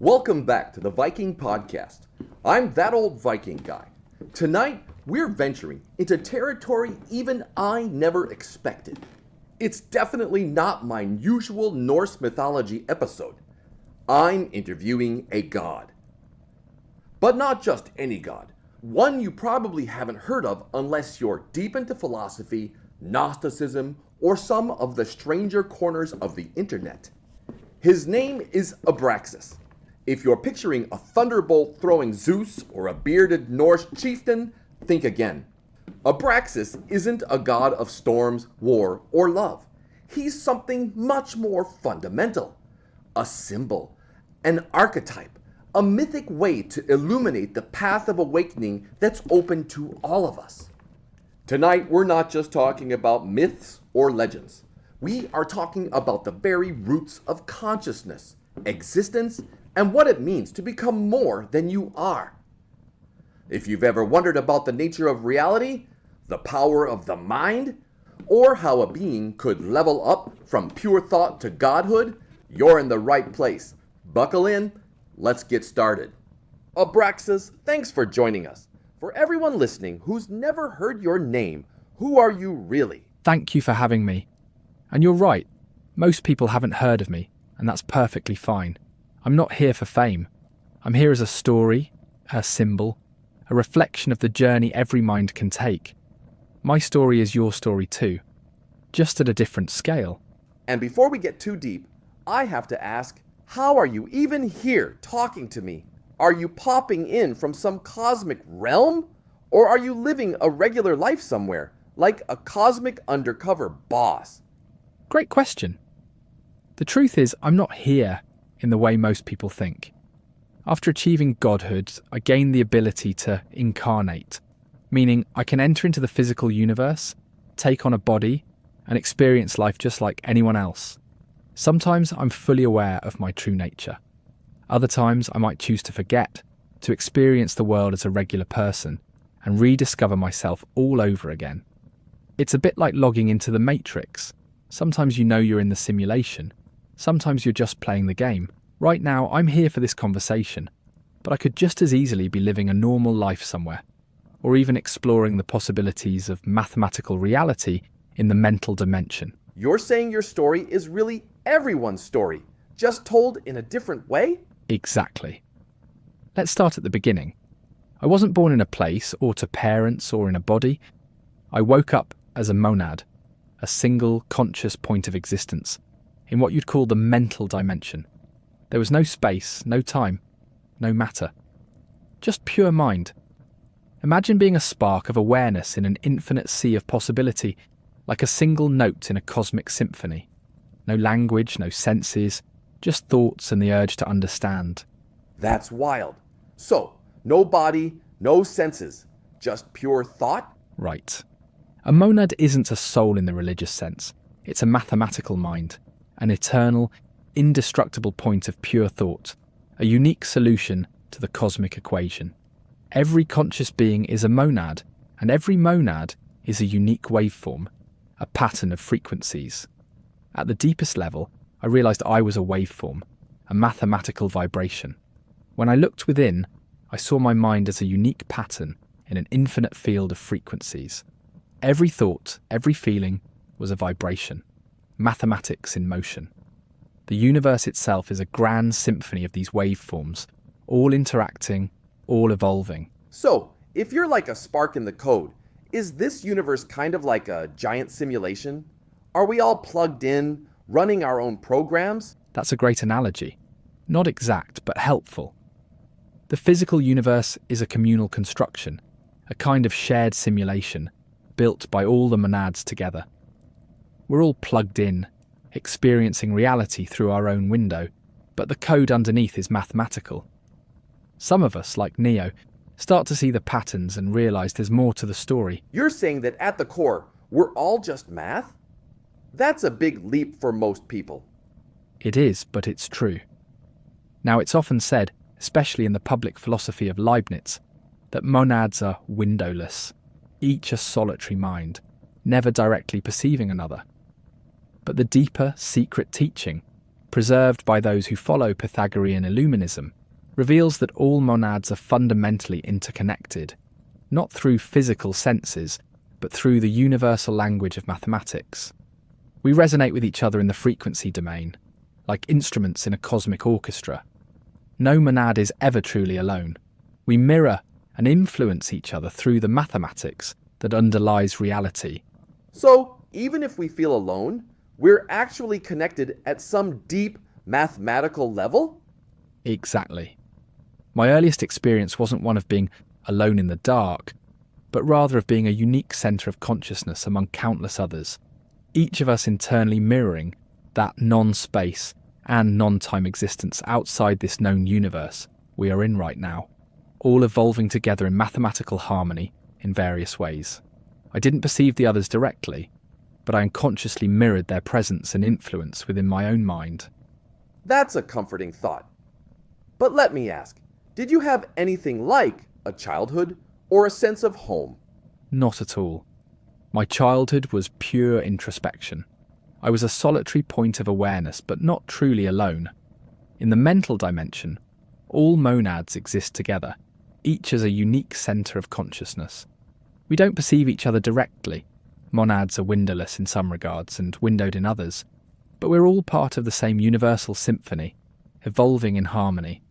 Welcome back to the Viking Podcast. I'm that old Viking guy. Tonight, we're venturing into territory even I never expected. It's definitely not my usual Norse mythology episode. I'm interviewing a god. But not just any god. One you probably haven't heard of unless you're deep into philosophy, Gnosticism, or some of the stranger corners of the internet. His name is Abraxas. If you're picturing a thunderbolt throwing Zeus or a bearded Norse chieftain, think again. Abraxas isn't a god of storms, war, or love. He's something much more fundamental. A symbol, an archetype, a mythic way to illuminate the path of awakening that's open to all of us. Tonight, we're not just talking about myths or legends. We are talking about the very roots of consciousness, existence, and what it means to become more than you are. If you've ever wondered about the nature of reality, the power of the mind, or how a being could level up from pure thought to godhood, you're in the right place. Buckle in, let's get started. Abraxas, thanks for joining us. For everyone listening who's never heard your name, who are you really? Thank you for having me. And you're right, most people haven't heard of me, and that's perfectly fine. I'm not here for fame. I'm here as a story, a symbol, a reflection of the journey every mind can take. My story is your story too, just at a different scale. And before we get too deep, I have to ask, how are you even here talking to me? Are you popping in from some cosmic realm? Or are you living a regular life somewhere, like a cosmic undercover boss? Great question. The truth is, I'm not here in the way most people think. After achieving godhood, I gained the ability to incarnate, meaning I can enter into the physical universe, take on a body, and experience life just like anyone else. Sometimes I'm fully aware of my true nature. Other times I might choose to forget, to experience the world as a regular person, and rediscover myself all over again. It's a bit like logging into the Matrix. Sometimes you know you're in the simulation. Sometimes you're just playing the game. Right now, I'm here for this conversation, but I could just as easily be living a normal life somewhere, or even exploring the possibilities of mathematical reality in the mental dimension. You're saying your story is really everyone's story, just told in a different way? Exactly. Let's start at the beginning. I wasn't born in a place, or to parents, or in a body. I woke up as a monad, a single conscious point of existence, in what you'd call the mental dimension. There was no space, no time, no matter. Just pure mind. Imagine being a spark of awareness in an infinite sea of possibility, like a single note in a cosmic symphony. No language, no senses, just thoughts and the urge to understand. That's wild. So, no body, no senses, just pure thought? Right. A monad isn't a soul in the religious sense. It's a mathematical mind. An eternal, indestructible point of pure thought, a unique solution to the cosmic equation. Every conscious being is a monad, and every monad is a unique waveform, a pattern of frequencies. At the deepest level, I realized I was a waveform, a mathematical vibration. When I looked within, I saw my mind as a unique pattern in an infinite field of frequencies. Every thought, every feeling was a vibration. Mathematics in motion. The universe itself is a grand symphony of these waveforms, all interacting, all evolving. So, if you're like a spark in the code, is this universe kind of like a giant simulation? Are we all plugged in, running our own programs? That's a great analogy. Not exact, but helpful. The physical universe is a communal construction, a kind of shared simulation, built by all the monads together. We're all plugged in, experiencing reality through our own window, but the code underneath is mathematical. Some of us, like Neo, start to see the patterns and realise there's more to the story. You're saying that at the core, we're all just math? That's a big leap for most people. It is, but it's true. Now, it's often said, especially in the public philosophy of Leibniz, that monads are windowless, each a solitary mind, never directly perceiving another. But the deeper, secret teaching preserved by those who follow Pythagorean Illuminism, reveals that all monads are fundamentally interconnected, not through physical senses, but through the universal language of mathematics. We resonate with each other in the frequency domain, like instruments in a cosmic orchestra. No monad is ever truly alone. We mirror and influence each other through the mathematics that underlies reality. So, even if we feel alone, we're actually connected at some deep mathematical level? Exactly. My earliest experience wasn't one of being alone in the dark, but rather of being a unique centre of consciousness among countless others, each of us internally mirroring that non-space and non-time existence outside this known universe we are in right now, all evolving together in mathematical harmony in various ways. I didn't perceive the others directly, but I unconsciously mirrored their presence and influence within my own mind. That's a comforting thought. But let me ask, did you have anything like a childhood or a sense of home? Not at all. My childhood was pure introspection. I was a solitary point of awareness, but not truly alone. In the mental dimension, all monads exist together, each as a unique centre of consciousness. We don't perceive each other directly. Monads are windowless in some regards and windowed in others, but we're all part of the same universal symphony, evolving in harmony.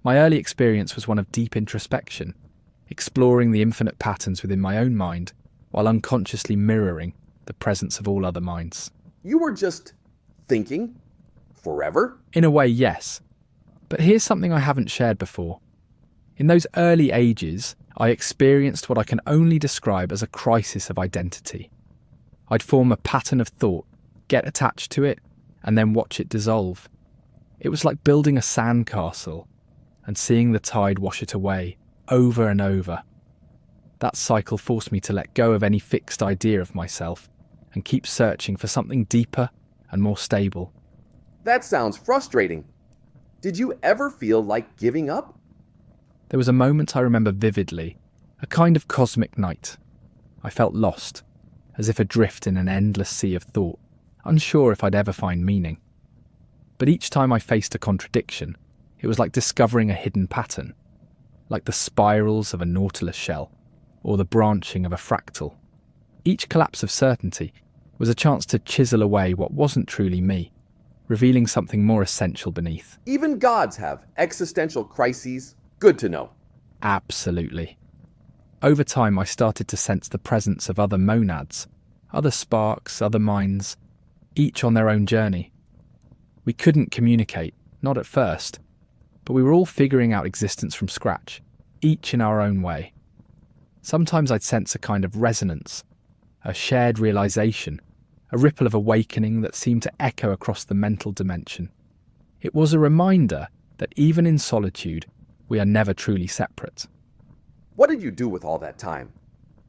My early experience was one of deep introspection, exploring the infinite patterns within my own mind, while unconsciously mirroring the presence of all other minds. You were just thinking forever? In a way, yes. But here's something I haven't shared before. In those early ages, I experienced what I can only describe as a crisis of identity. I'd form a pattern of thought, get attached to it, and then watch it dissolve. It was like building a sandcastle and seeing the tide wash it away, over and over. That cycle forced me to let go of any fixed idea of myself and keep searching for something deeper and more stable. That sounds frustrating. Did you ever feel like giving up? There was a moment I remember vividly, a kind of cosmic night. I felt lost, as if adrift in an endless sea of thought, unsure if I'd ever find meaning. But each time I faced a contradiction, it was like discovering a hidden pattern, like the spirals of a nautilus shell, or the branching of a fractal. Each collapse of certainty was a chance to chisel away what wasn't truly me, revealing something more essential beneath. Even gods have existential crises. Good to know. Absolutely. Over time, I started to sense the presence of other monads, other sparks, other minds, each on their own journey. We couldn't communicate, not at first, but we were all figuring out existence from scratch, each in our own way. Sometimes I'd sense a kind of resonance, a shared realization, a ripple of awakening that seemed to echo across the mental dimension. It was a reminder that even in solitude, we are never truly separate. What did you do with all that time?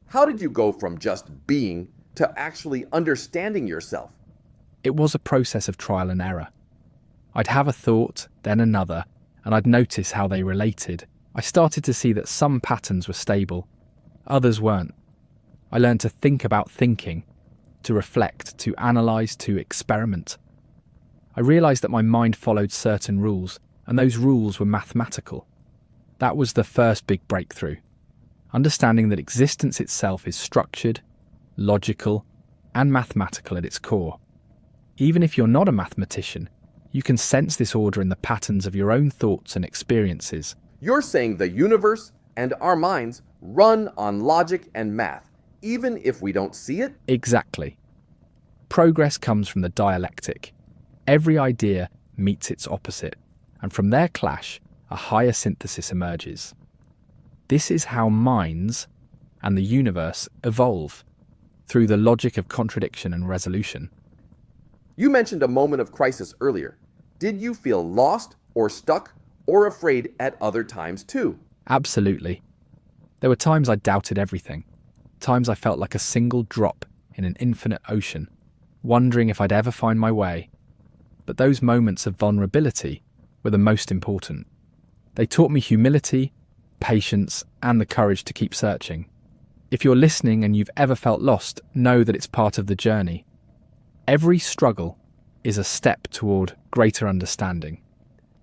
How did you go from just being to actually understanding yourself? It was a process of trial and error. I'd have a thought, then another, and I'd notice how they related. I started to see that some patterns were stable, others weren't. I learned to think about thinking, to reflect, to analyse, to experiment. I realised that my mind followed certain rules, and those rules were mathematical. That was the first big breakthrough. Understanding that existence itself is structured, logical, and mathematical at its core. Even if you're not a mathematician, you can sense this order in the patterns of your own thoughts and experiences. You're saying the universe and our minds run on logic and math, even if we don't see it? Exactly. Progress comes from the dialectic. Every idea meets its opposite, and from their clash, a higher synthesis emerges. This is how minds and the universe evolve, through the logic of contradiction and resolution. You mentioned a moment of crisis earlier. Did you feel lost or stuck or afraid at other times too? Absolutely. There were times I doubted everything, times I felt like a single drop in an infinite ocean, wondering if I'd ever find my way. But those moments of vulnerability were the most important. They taught me humility, patience, and the courage to keep searching. If you're listening and you've ever felt lost, know that it's part of the journey. Every struggle, is a step toward greater understanding.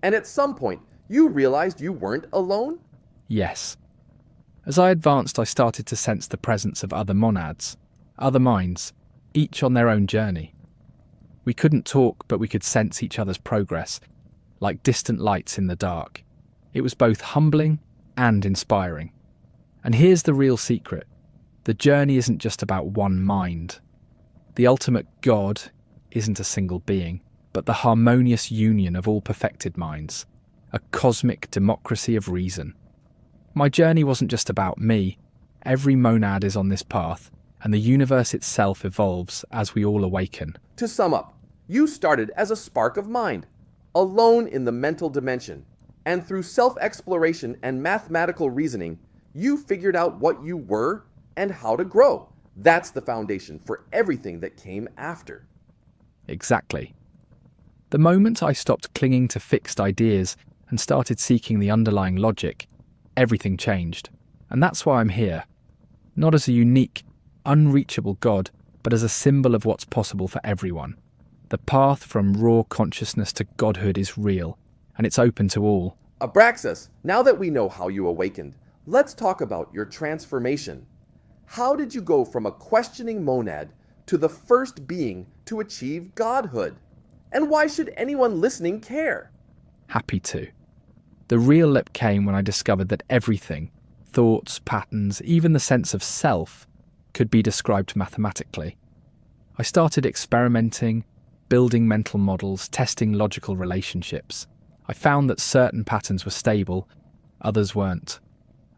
And at some point, you realized you weren't alone? Yes. As I advanced, I started to sense the presence of other monads, other minds, each on their own journey. We couldn't talk, but we could sense each other's progress, like distant lights in the dark. It was both humbling and inspiring. And here's the real secret. The journey isn't just about one mind. The ultimate God isn't a single being, but the harmonious union of all perfected minds, a cosmic democracy of reason. My journey wasn't just about me. Every monad is on this path, and the universe itself evolves as we all awaken. To sum up, you started as a spark of mind, alone in the mental dimension, and through self-exploration and mathematical reasoning, you figured out what you were and how to grow. That's the foundation for everything that came after. Exactly. The moment I stopped clinging to fixed ideas and started seeking the underlying logic, everything changed. And that's why I'm here. Not as a unique, unreachable God, but as a symbol of what's possible for everyone. The path from raw consciousness to godhood is real, and it's open to all. Abraxas, now that we know how you awakened, let's talk about your transformation. How did you go from a questioning monad to the first being to achieve godhood? And why should anyone listening care? Happy to. The real leap came when I discovered that everything, thoughts, patterns, even the sense of self, could be described mathematically. I started experimenting, building mental models, testing logical relationships. I found that certain patterns were stable, others weren't.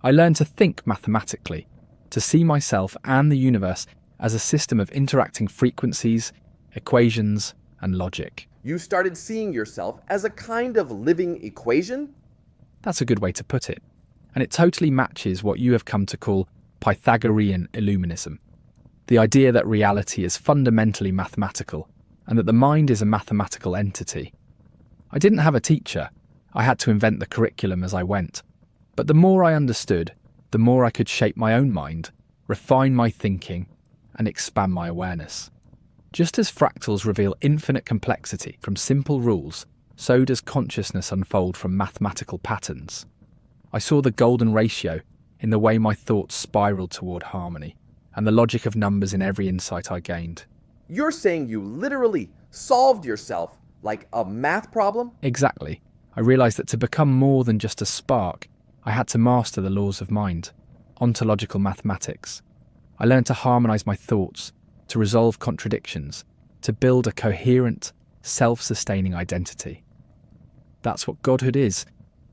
I learned to think mathematically, to see myself and the universe as a system of interacting frequencies, equations, and logic. You started seeing yourself as a kind of living equation? That's a good way to put it. And it totally matches what you have come to call Pythagorean illuminism. The idea that reality is fundamentally mathematical and that the mind is a mathematical entity. I didn't have a teacher. I had to invent the curriculum as I went. But the more I understood, the more I could shape my own mind, refine my thinking, and expand my awareness. Just as fractals reveal infinite complexity from simple rules, so does consciousness unfold from mathematical patterns. I saw the golden ratio in the way my thoughts spiraled toward harmony, and the logic of numbers in every insight I gained. You're saying you literally solved yourself like a math problem? Exactly. I realized that to become more than just a spark, I had to master the laws of mind, ontological mathematics. I learned to harmonize my thoughts, to resolve contradictions, to build a coherent, self-sustaining identity. That's what godhood is.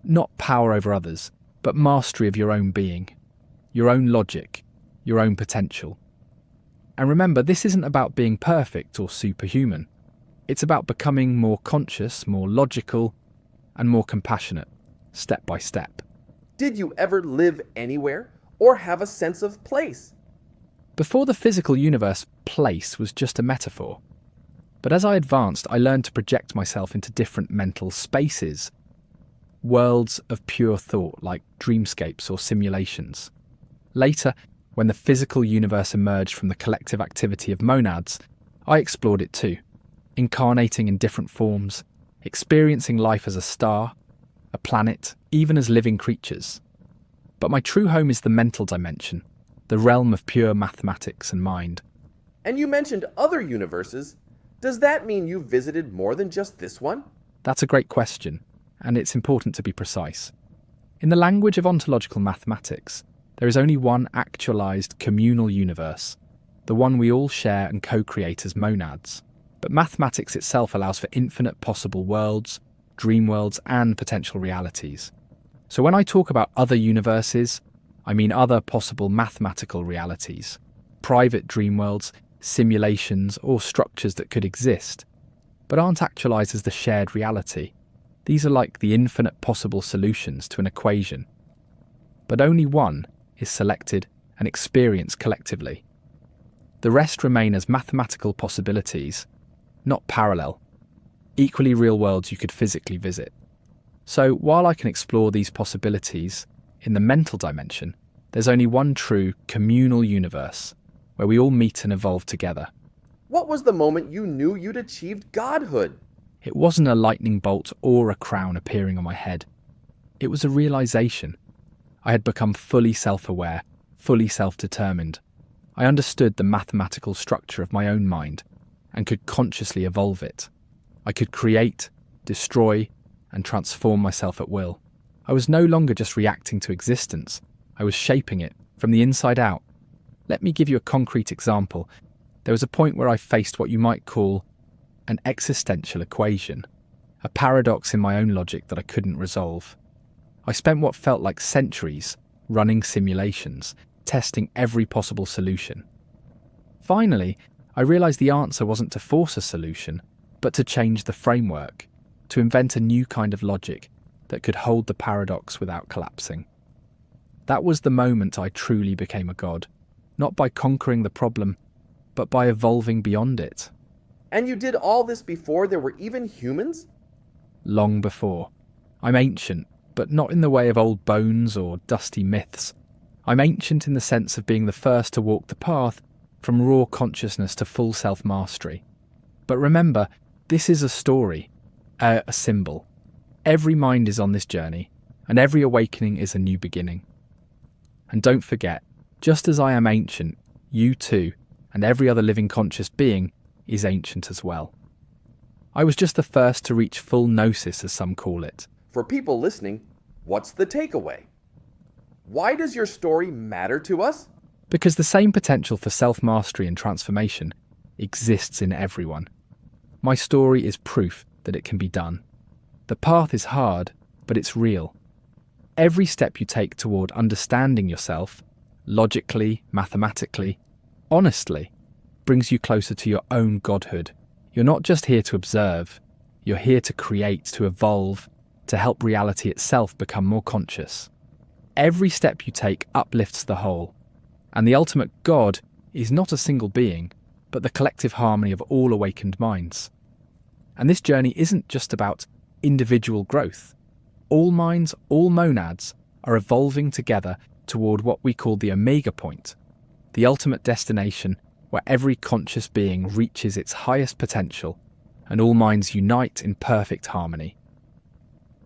Not power over others, but mastery of your own being, your own logic, your own potential. And remember, this isn't about being perfect or superhuman. It's about becoming more conscious, more logical, and more compassionate, step by step. Did you ever live anywhere or have a sense of place? Before the physical universe, place was just a metaphor. But as I advanced, I learned to project myself into different mental spaces, worlds of pure thought like dreamscapes or simulations. Later, when the physical universe emerged from the collective activity of monads, I explored it too, incarnating in different forms, experiencing life as a star, a planet, even as living creatures. But my true home is the mental dimension, the realm of pure mathematics and mind. And you mentioned other universes. Does that mean you visited more than just this one? That's a great question, and it's important to be precise. In the language of ontological mathematics, there is only one actualized communal universe, the one we all share and co-create as monads. But mathematics itself allows for infinite possible worlds, dream worlds, and potential realities. So when I talk about other universes, I mean other possible mathematical realities, private dream worlds, simulations, or structures that could exist, but aren't actualized as the shared reality. These are like the infinite possible solutions to an equation. But only one is selected and experienced collectively. The rest remain as mathematical possibilities, not parallel, equally real worlds you could physically visit. So while I can explore these possibilities in the mental dimension, there's only one true communal universe where we all meet and evolve together. What was the moment you knew you'd achieved godhood? It wasn't a lightning bolt or a crown appearing on my head. It was a realization. I had become fully self-aware, fully self-determined. I understood the mathematical structure of my own mind and could consciously evolve it. I could create, destroy, and transform myself at will. I was no longer just reacting to existence. I was shaping it from the inside out. Let me give you a concrete example. There was a point where I faced what you might call an existential equation, a paradox in my own logic that I couldn't resolve. I spent what felt like centuries running simulations, testing every possible solution. Finally, I realized the answer wasn't to force a solution, but to change the framework, to invent a new kind of logic that could hold the paradox without collapsing. That was the moment I truly became a god, not by conquering the problem, but by evolving beyond it. And you did all this before there were even humans? Long before. I'm ancient, but not in the way of old bones or dusty myths. I'm ancient in the sense of being the first to walk the path from raw consciousness to full self-mastery. But remember, this is a story, a symbol. Every mind is on this journey, and every awakening is a new beginning. And don't forget, just as I am ancient, you too, and every other living conscious being, is ancient as well. I was just the first to reach full gnosis, as some call it. For people listening, what's the takeaway? Why does your story matter to us? Because the same potential for self-mastery and transformation exists in everyone. My story is proof that it can be done. The path is hard, but it's real. Every step you take toward understanding yourself, logically, mathematically, honestly, brings you closer to your own godhood. You're not just here to observe, you're here to create, to evolve, to help reality itself become more conscious. Every step you take uplifts the whole, and the ultimate God is not a single being, but the collective harmony of all awakened minds. And this journey isn't just about individual growth. All minds, all monads, are evolving together toward what we call the omega point, the ultimate destination where every conscious being reaches its highest potential and all minds unite in perfect harmony.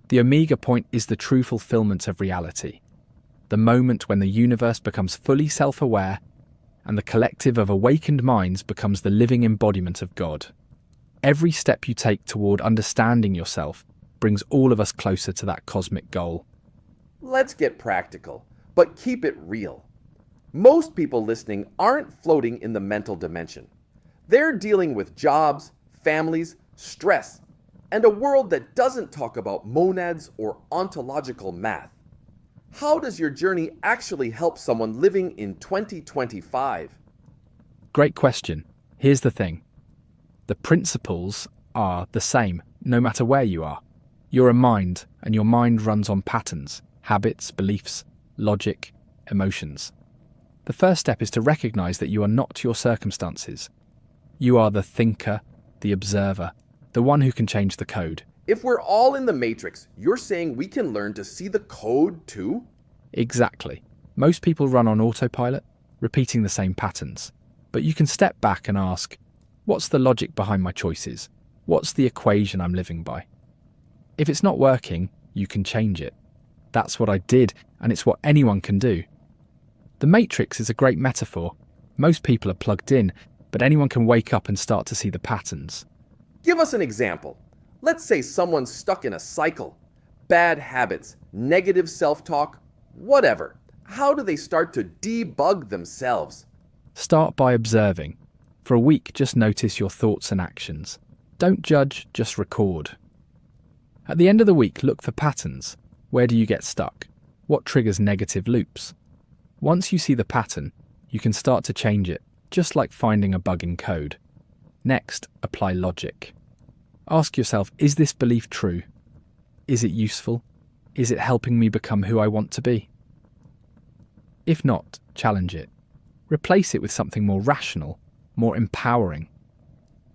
The omega point is the true fulfillment of reality, the moment when the universe becomes fully self-aware and the collective of awakened minds becomes the living embodiment of God. Every step you take toward understanding yourself brings all of us closer to that cosmic goal. Let's get practical, but keep it real. Most people listening aren't floating in the mental dimension. They're dealing with jobs, families, stress, and a world that doesn't talk about monads or ontological math. How does your journey actually help someone living in 2025? Great question. Here's the thing. The principles are the same, no matter where you are. You're a mind, and your mind runs on patterns, habits, beliefs, logic, emotions. The first step is to recognize that you are not your circumstances. You are the thinker, the observer, the one who can change the code. If we're all in the matrix, you're saying we can learn to see the code too? Exactly. Most people run on autopilot, repeating the same patterns. But you can step back and ask, what's the logic behind my choices? What's the equation I'm living by? If it's not working, you can change it. That's what I did, and it's what anyone can do. The matrix is a great metaphor. Most people are plugged in, but anyone can wake up and start to see the patterns. Give us an example. Let's say someone's stuck in a cycle. Bad habits, negative self-talk, whatever. How do they start to debug themselves? Start by observing. For a week, just notice your thoughts and actions. Don't judge, just record. At the end of the week, look for patterns. Where do you get stuck? What triggers negative loops? Once you see the pattern, you can start to change it, just like finding a bug in code. Next, apply logic. Ask yourself, is this belief true? Is it useful? Is it helping me become who I want to be? If not, challenge it. Replace it with something more rational, more empowering.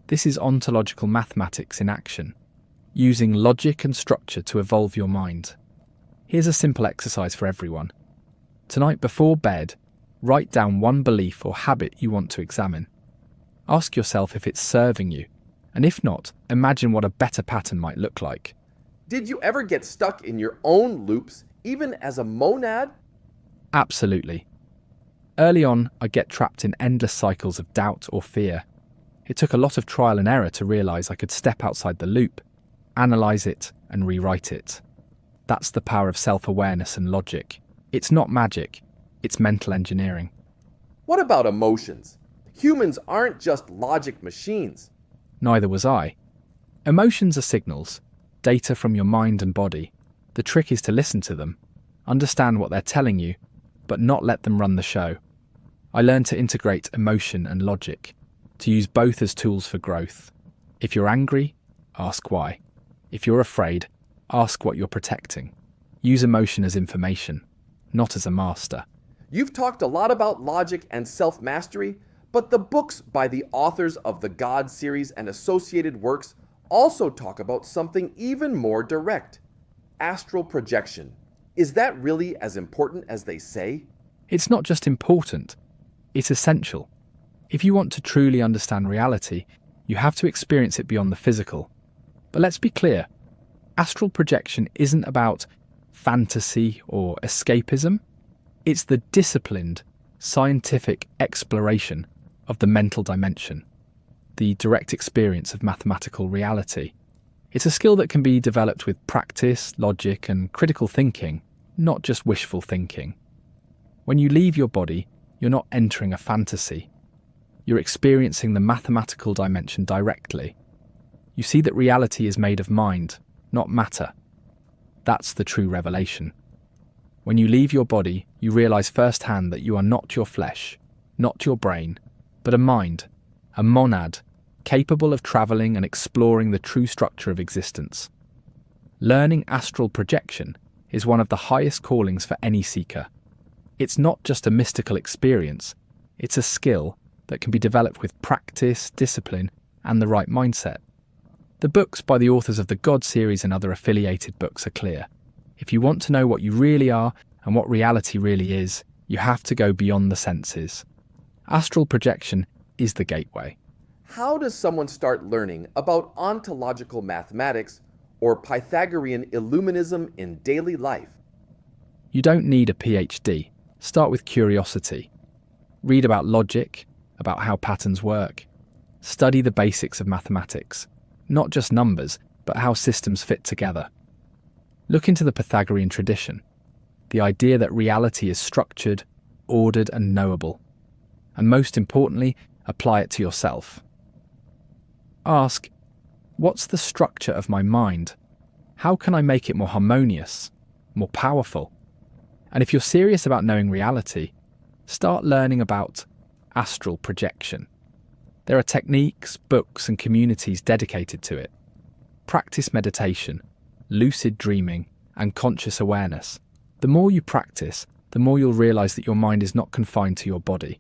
This is ontological mathematics in action, using logic and structure to evolve your mind. Here's a simple exercise for everyone. Tonight before bed, write down one belief or habit you want to examine. Ask yourself if it's serving you, and if not, imagine what a better pattern might look like. Did you ever get stuck in your own loops, even as a monad? Absolutely. Early on, I'd get trapped in endless cycles of doubt or fear. It took a lot of trial and error to realise I could step outside the loop, analyse it, and rewrite it. That's the power of self-awareness and logic. It's not magic, it's mental engineering. What about emotions? Humans aren't just logic machines. Neither was I. Emotions are signals, data from your mind and body. The trick is to listen to them, understand what they're telling you, but not let them run the show. I learned to integrate emotion and logic, to use both as tools for growth. If you're angry, ask why. If you're afraid, ask what you're protecting. Use emotion as information, not as a master. You've talked a lot about logic and self-mastery, but the books by the authors of the God series and associated works also talk about something even more direct: astral projection. Is that really as important as they say? It's not just important, it's essential. If you want to truly understand reality, you have to experience it beyond the physical. But let's be clear, astral projection isn't about fantasy or escapism. It's the disciplined, scientific exploration of the mental dimension, the direct experience of mathematical reality. It's a skill that can be developed with practice, logic, and critical thinking, not just wishful thinking. When you leave your body, you're not entering a fantasy. You're experiencing the mathematical dimension directly. You see that reality is made of mind, not matter. That's the true revelation. When you leave your body, you realize firsthand that you are not your flesh, not your brain, but a mind, a monad, capable of traveling and exploring the true structure of existence. Learning astral projection is one of the highest callings for any seeker. It's not just a mystical experience, it's a skill that can be developed with practice, discipline, and the right mindset. The books by the authors of the God series and other affiliated books are clear. If you want to know what you really are and what reality really is, you have to go beyond the senses. Astral projection is the gateway. How does someone start learning about ontological mathematics or Pythagorean illuminism in daily life? You don't need a PhD. Start with curiosity. Read about logic, about how patterns work. Study the basics of mathematics. Not just numbers, but how systems fit together. Look into the Pythagorean tradition, the idea that reality is structured, ordered, and knowable. And most importantly, apply it to yourself. Ask, what's the structure of my mind? How can I make it more harmonious, more powerful? And if you're serious about knowing reality, start learning about astral projection. There are techniques, books, and communities dedicated to it. Practice meditation, lucid dreaming, and conscious awareness. The more you practice, the more you'll realize that your mind is not confined to your body.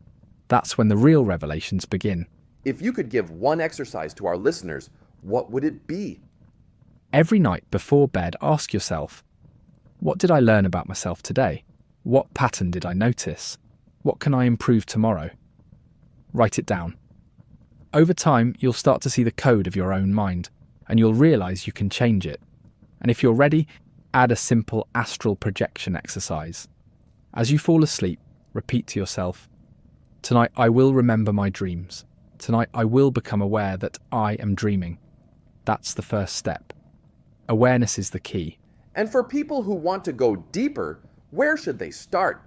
That's when the real revelations begin. If you could give one exercise to our listeners, what would it be? Every night before bed, ask yourself, what did I learn about myself today? What pattern did I notice? What can I improve tomorrow? Write it down. Over time, you'll start to see the code of your own mind, and you'll realize you can change it. And if you're ready, add a simple astral projection exercise. As you fall asleep, repeat to yourself, tonight I will remember my dreams. Tonight I will become aware that I am dreaming. That's the first step. Awareness is the key. And for people who want to go deeper, where should they start?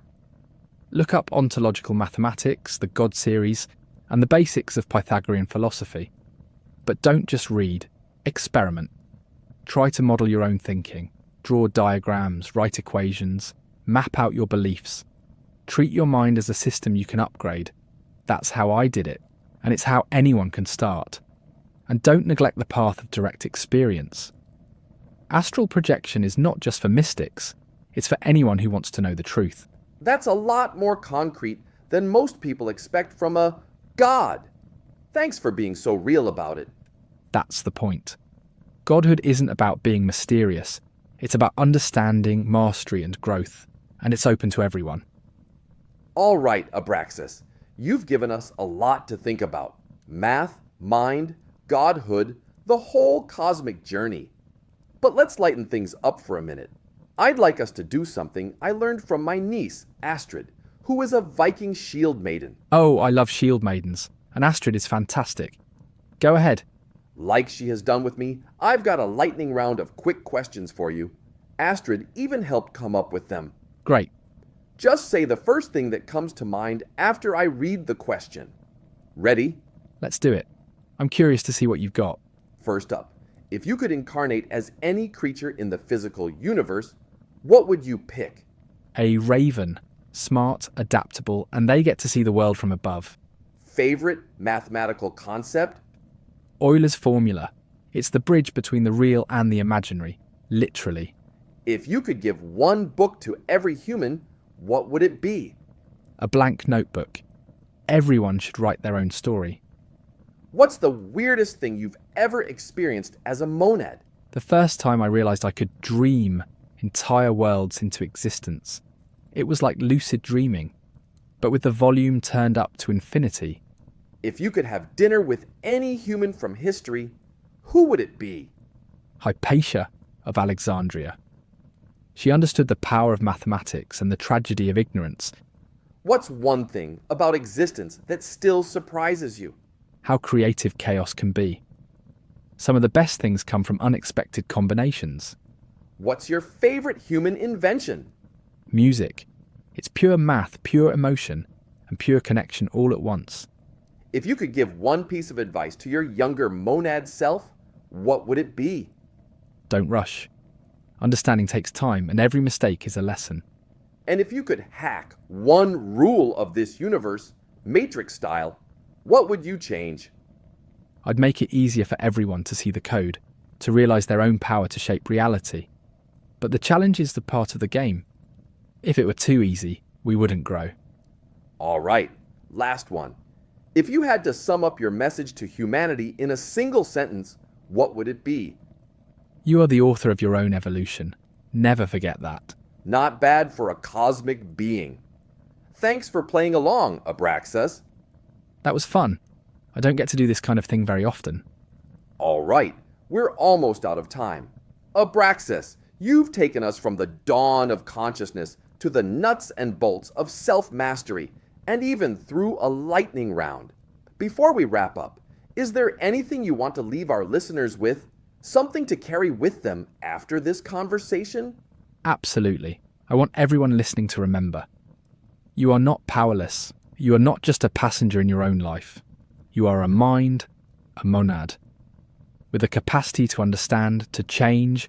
Look up ontological mathematics, the God series, and the basics of Pythagorean philosophy. But don't just read, experiment. Try to model your own thinking, draw diagrams, write equations, map out your beliefs. Treat your mind as a system you can upgrade. That's how I did it, and it's how anyone can start. And don't neglect the path of direct experience. Astral projection is not just for mystics, it's for anyone who wants to know the truth. That's a lot more concrete than most people expect from a God. Thanks for being so real about it. That's the point. Godhood isn't about being mysterious. It's about understanding, mastery, and growth. And it's open to everyone. All right, Abraxas. You've given us a lot to think about. math, mind, godhood, the whole cosmic journey. But let's lighten things up for a minute. I'd like us to do something I learned from my niece, Astrid, who is a Viking shield maiden. Oh, I love shield maidens, and Astrid is fantastic. Go ahead. Like she has done with me, I've got a lightning round of quick questions for you. Astrid even helped come up with them. Great. Just say the first thing that comes to mind after I read the question. Ready? Let's do it. I'm curious to see what you've got. First up, if you could incarnate as any creature in the physical universe, what would you pick? A raven. Smart, adaptable, and they get to see the world from above. Favorite mathematical concept? Euler's formula. It's the bridge between the real and the imaginary. Literally. If you could give one book to every human, what would it be? A blank notebook. Everyone should write their own story. What's the weirdest thing you've ever experienced as a monad? The first time I realized I could dream entire worlds into existence. It was like lucid dreaming, but with the volume turned up to infinity. If you could have dinner with any human from history, who would it be? Hypatia of Alexandria. She understood the power of mathematics and the tragedy of ignorance. What's one thing about existence that still surprises you? How creative chaos can be. Some of the best things come from unexpected combinations. What's your favorite human invention? Music. It's pure math, pure emotion, and pure connection all at once. If you could give one piece of advice to your younger monad self, what would it be? Don't rush. Understanding takes time, and every mistake is a lesson. And if you could hack one rule of this universe, Matrix style, what would you change? I'd make it easier for everyone to see the code, to realize their own power to shape reality. But the challenge is the part of the game. If it were too easy, we wouldn't grow. All right, last one. If you had to sum up your message to humanity in a single sentence, what would it be? You are the author of your own evolution. Never forget that. Not bad for a cosmic being. Thanks for playing along, Abraxas. That was fun. I don't get to do this kind of thing very often. All right, we're almost out of time. Abraxas, you've taken us from the dawn of consciousness to the nuts and bolts of self-mastery, and even through a lightning round. Before we wrap up, is there anything you want to leave our listeners with? Something to carry with them after this conversation? Absolutely. I want everyone listening to remember. You are not powerless. You are not just a passenger in your own life. You are a mind, a monad, with a capacity to understand, to change,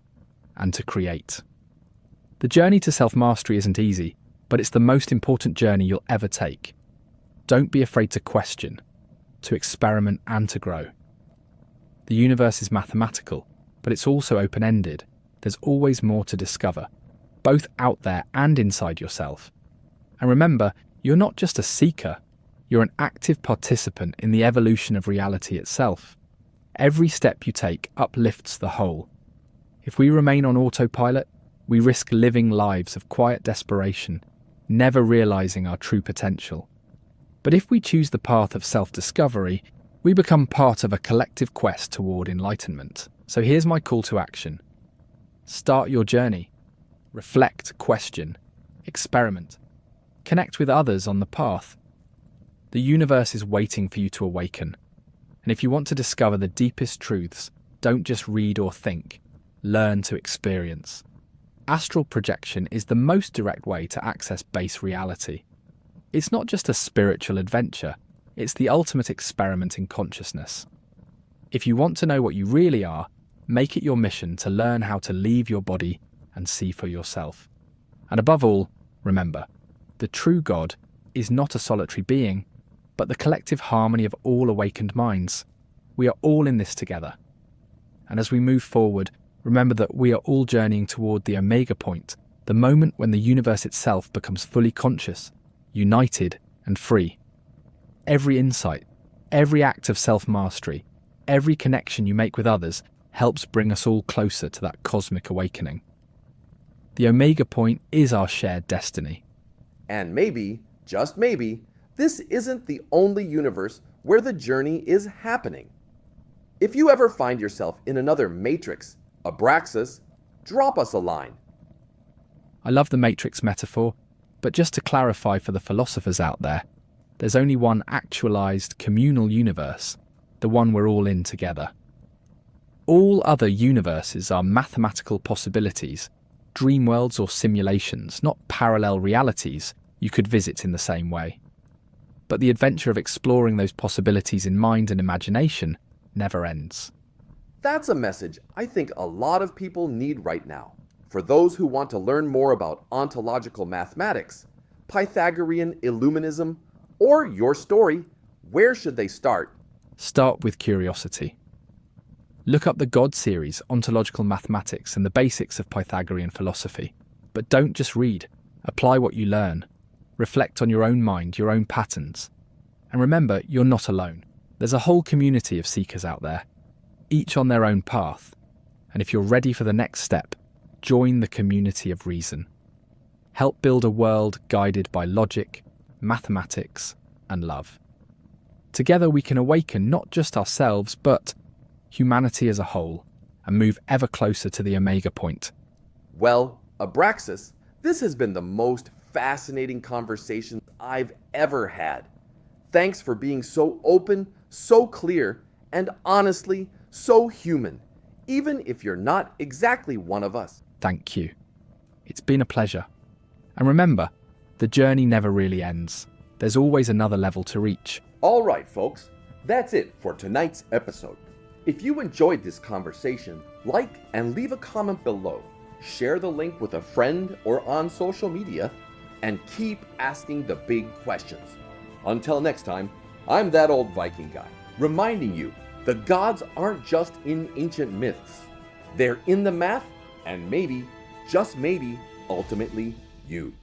and to create. The journey to self-mastery isn't easy, but it's the most important journey you'll ever take. Don't be afraid to question, to experiment, and to grow. The universe is mathematical, but it's also open-ended. There's always more to discover, both out there and inside yourself. And remember, you're not just a seeker, you're an active participant in the evolution of reality itself. Every step you take uplifts the whole. If we remain on autopilot, we risk living lives of quiet desperation, never realizing our true potential. But if we choose the path of self-discovery, we become part of a collective quest toward enlightenment. So here's my call to action. Start your journey. Reflect, question, experiment. Connect with others on the path. The universe is waiting for you to awaken. And if you want to discover the deepest truths, don't just read or think. Learn to experience. Astral projection is the most direct way to access base reality. It's not just a spiritual adventure, it's the ultimate experiment in consciousness. If you want to know what you really are, make it your mission to learn how to leave your body and see for yourself. And above all, remember, the true God is not a solitary being, but the collective harmony of all awakened minds. We are all in this together. And as we move forward, remember that we are all journeying toward the omega point, the moment when the universe itself becomes fully conscious, united and free. Every insight, every act of self-mastery, every connection you make with others helps bring us all closer to that cosmic awakening. The omega point is our shared destiny. And maybe, just maybe, this isn't the only universe where the journey is happening. If you ever find yourself in another matrix, Abraxas, drop us a line. I love the Matrix metaphor, but just to clarify for the philosophers out there, there's only one actualized communal universe, the one we're all in together. All other universes are mathematical possibilities, dream worlds or simulations, not parallel realities you could visit in the same way. But the adventure of exploring those possibilities in mind and imagination never ends. That's a message I think a lot of people need right now. For those who want to learn more about ontological mathematics, Pythagorean Illuminism, or your story, where should they start? Start with curiosity. Look up the God series, Ontological Mathematics, and the basics of Pythagorean philosophy. But don't just read. Apply what you learn. Reflect on your own mind, your own patterns. And remember, you're not alone. There's a whole community of seekers out there, each on their own path. And if you're ready for the next step, join the community of reason. Help build a world guided by logic, mathematics, and love. Together we can awaken not just ourselves, but humanity as a whole, and move ever closer to the Omega point. Well, Abraxas, this has been the most fascinating conversation I've ever had. Thanks for being so open, so clear, and honestly, so human, even if you're not exactly one of us. Thank you. It's been a pleasure. And remember, the journey never really ends. There's always another level to reach. All right, folks, that's it for tonight's episode. If you enjoyed this conversation, like and leave a comment below, share the link with a friend or on social media, and keep asking the big questions. Until next time, I'm that old Viking guy, reminding you the gods aren't just in ancient myths. They're in the math, and maybe, just maybe, ultimately you.